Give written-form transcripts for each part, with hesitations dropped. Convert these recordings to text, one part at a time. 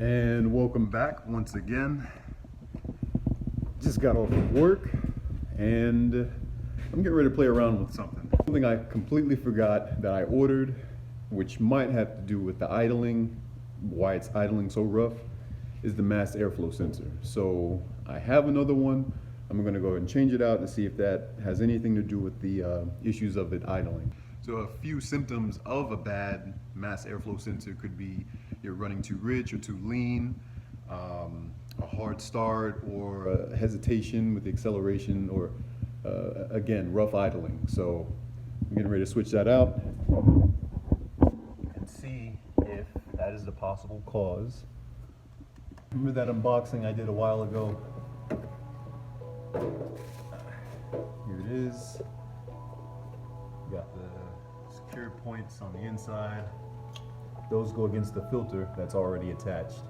And welcome back once again. Just got off of work and I'm getting ready to play around with something. Something I completely forgot that I ordered, which might have to do with the idling, why it's idling so rough, is the mass airflow sensor. So I have another one. I'm gonna go ahead and change it out and see if that has anything to do with the issues of it idling. So a few symptoms of a bad mass airflow sensor could be you're running too rich or too lean, a hard start, or a hesitation with the acceleration, or again, rough idling. So I'm getting ready to switch that out and see if that is the possible cause. Remember that unboxing I did a while ago? Here it is. Got the secure points on the inside. Those go against the filter that's already attached.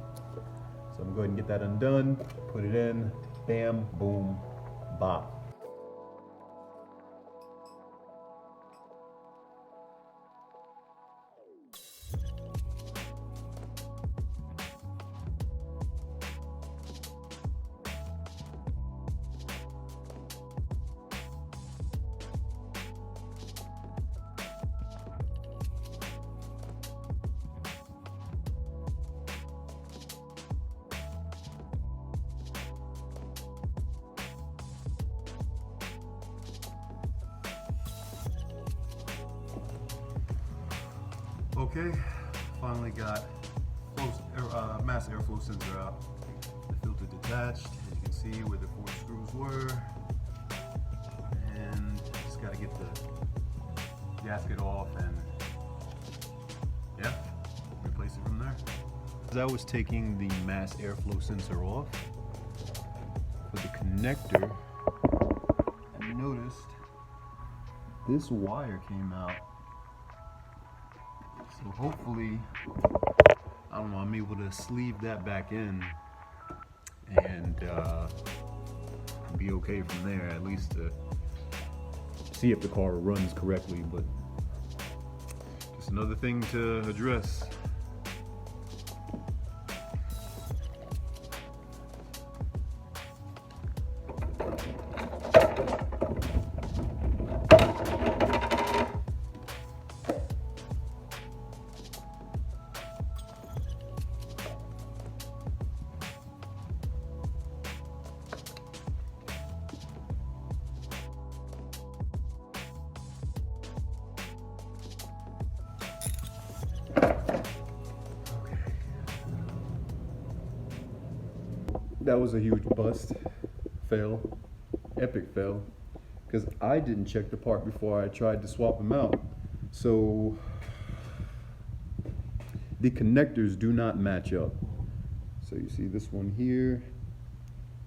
So I'm going to go ahead and get that undone, put it in, bam, boom, bop. Okay, finally got mass airflow sensor out. The filter detached, as you can see where the 4 screws were. And just gotta get the gasket off and yeah, replace it from there. As I was taking the mass airflow sensor off, for the connector, I noticed this wire came out. So hopefully, I don't know, I'm able to sleeve that back in and be okay from there, at least to see if the car runs correctly. But just another thing to address. That was a huge bust, fail, epic fail, because I didn't check the part before I tried to swap them out. So the connectors do not match up. So you see this one here,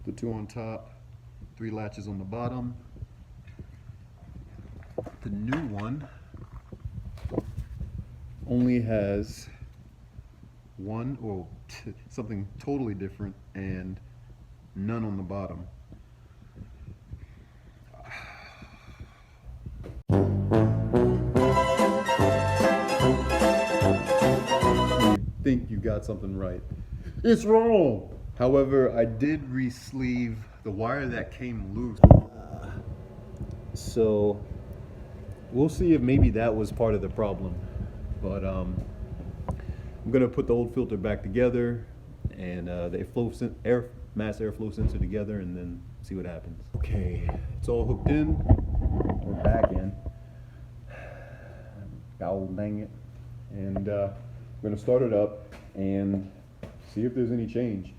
the 2 on top, 3 latches on the bottom. The new one only has one or something totally different and none on the bottom. You think you got something right. It's wrong. However, I did re-sleeve the wire that came loose. So we'll see if maybe that was part of the problem. But I'm gonna put the old filter back together and the mass airflow sensor together, and then see what happens. Okay, it's all hooked in. We're back in. God dang it. And I'm gonna start it up and see if there's any change.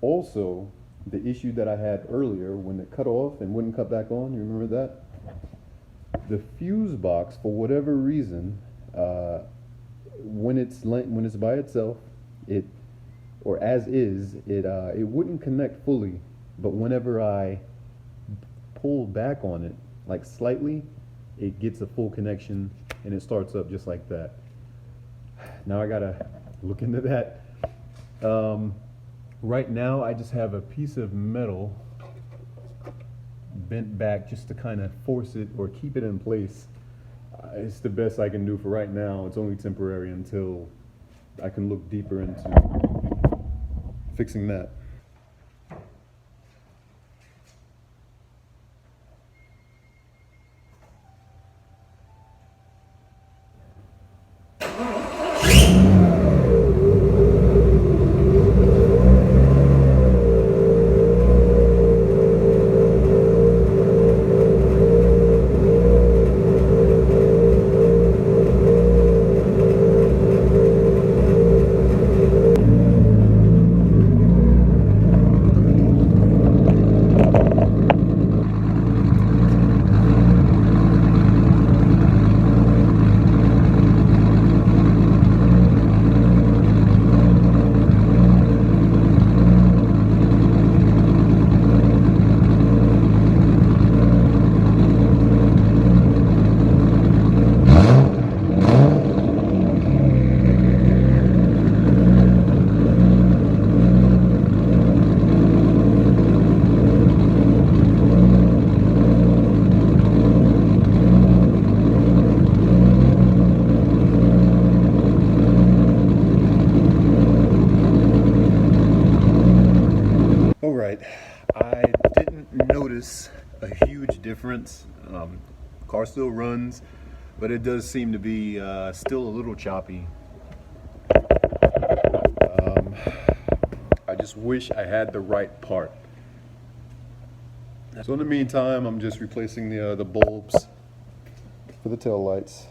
Also, the issue that I had earlier when it cut off and wouldn't cut back on, you remember that? The fuse box, for whatever reason, when it's by itself, or as is, it wouldn't connect fully, but whenever I pull back on it, like slightly, it gets a full connection and it starts up just like that. Now I gotta look into that. Right now I just have a piece of metal bent back just to kind of force it or keep it in place. It's the best I can do for right now. It's only temporary until I can look deeper into fixing that. All right, I didn't notice a huge difference. Car still runs, but it does seem to be still a little choppy. I just wish I had the right part. So in the meantime, I'm just replacing the bulbs for the tail lights.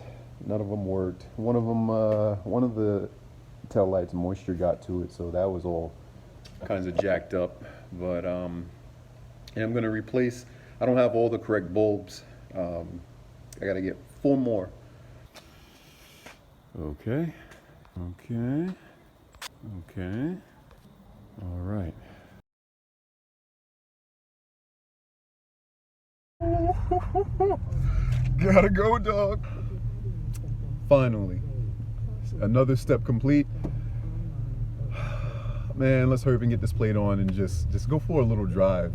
None of them worked. One of the tail lights, moisture got to it, so that was all kinds of jacked up. But and I'm going to replace. I don't have all the correct bulbs. I got to get 4 more. Okay. All right. Gotta go, dog. Finally, another step complete. Man, let's hurry up and get this plate on and just go for a little drive.